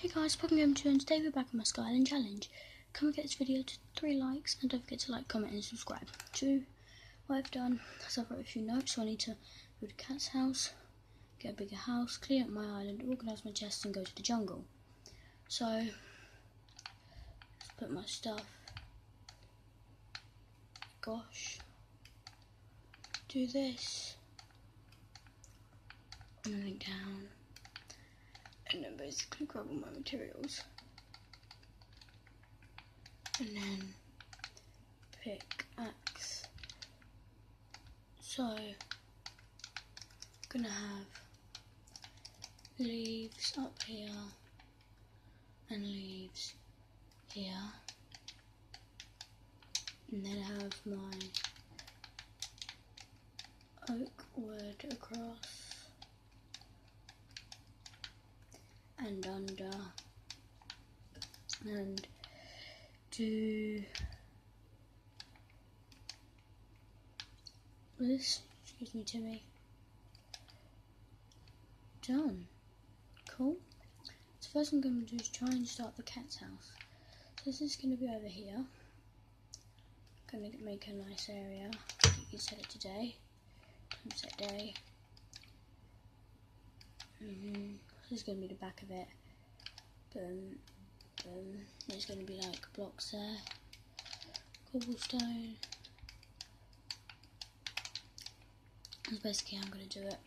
Hey guys, Pokemon and today we're back on my Sky Island challenge. Come and get this video to 3 likes and don't forget to like, comment and subscribe. So what I've done is I've wrote a few notes. So I need to build a cat's house, get a bigger house, clean up my island, organise my chests and go to the jungle. So let's put my stuff. Gosh. Do this. And then link down. And then basically grab all my materials. And then pickaxe. So I'm gonna have leaves up here and leaves here. And then have my oak wood across and under, and do this. Excuse me, Timmy. Done. Cool. So first I'm going to do is try and start the cat's house. So this is going to be over here. I'm going to make a nice area. You can set it to day. Set day. This is going to be the back of it. Boom, boom. There's going to be like blocks there. Cobblestone. That's basically how I'm going to do it.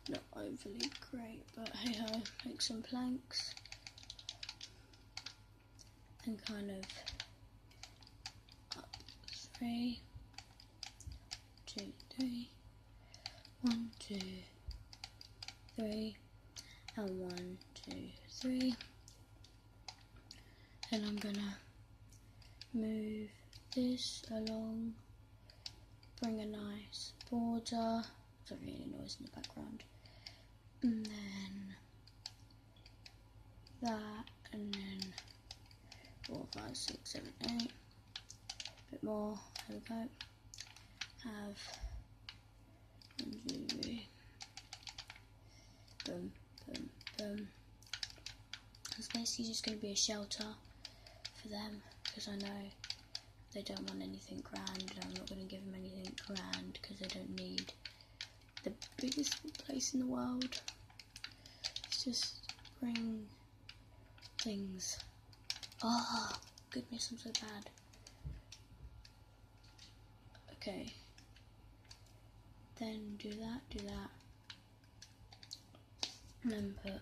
Not overly great, but hey ho. Make some planks. And kind of up 3, 2, 3. 1, 2, 3. And 1, 2, 3. And I'm gonna move this along, bring a nice border. There's a really noise in the background. And then that, and then 4, 5, 6, 7, 8. A bit more. There we go. Have 1, 2, 3. Boom. Boom, boom. It's basically just going to be a shelter for them because I know they don't want anything grand, and I'm not going to give them anything grand because they don't need the biggest place in the world. It's just bring things. Oh, goodness, I'm so bad. Okay. Then do that. And then put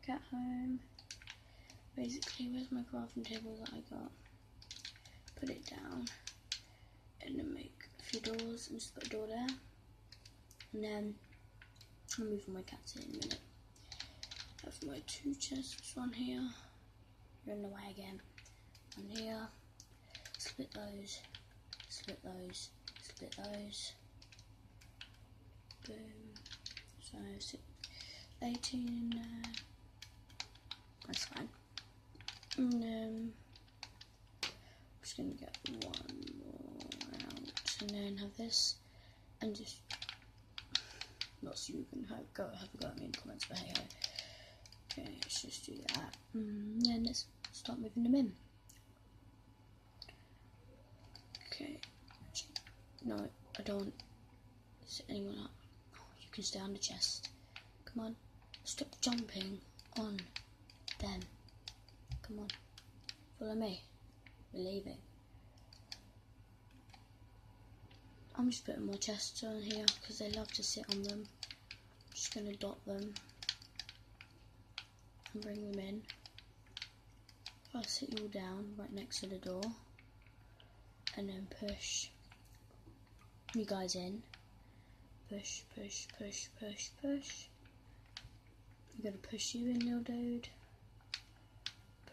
cat home. Basically, where's my crafting table that I got? Put it down and then make a few doors and just put a door there. And then I'll move all my cats in a minute. Have my 2 chests, one here. You're in the way again. And here, split those, split those, split those. Boom. So 18 in there. That's fine. And then I'm just gonna get 1 more out, and then have this, and just not so you can have a go at me in the comments, but hey ho. Okay, let's just do that. And then let's start moving them in. Okay. No, I don't set anyone up. You can stay on the chest. Come on. Stop jumping on them. Come on. Follow me. We're leaving. I'm just putting more chests on here because they love to sit on them. I'm just going to dot them and bring them in. I'll sit you all down right next to the door and then push you guys in. Push, push, push, push, push. I'm going to push you in, little dude.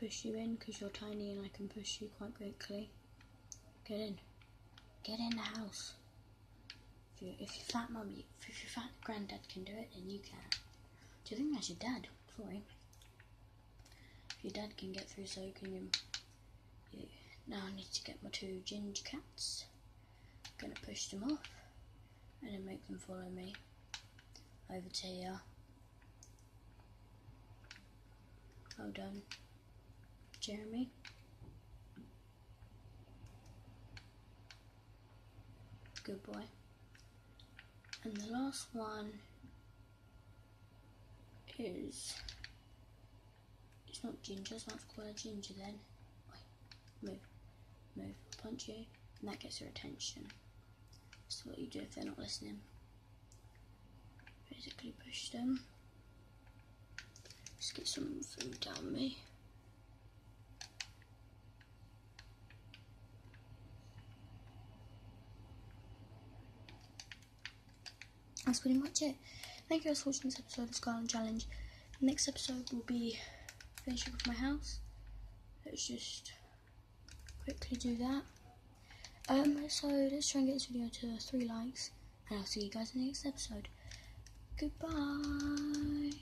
Push you in because you're tiny and I can push you quite quickly. Get in. Get in the house. If your fat mummy, if your fat granddad can do it, then you can. Do you think that's your dad? Sorry. If your dad can get through, so can you. Now I need to get my 2 ginger cats. I'm gonna push them off and then make them follow me over to here. Well done, Jeremy. Good boy. And the last one is, it's not ginger, so let's call her Ginger then. Wait, move, I'll punch you, and that gets her attention. That's what you do if they're not listening. Basically push them. Just get some food down me. That's pretty much it. Thank you guys for watching this episode of Skyline Challenge. The next episode will be finishing with my house. Let's just quickly do that. So let's try and get this video to 3 likes, and I'll see you guys in the next episode. Goodbye.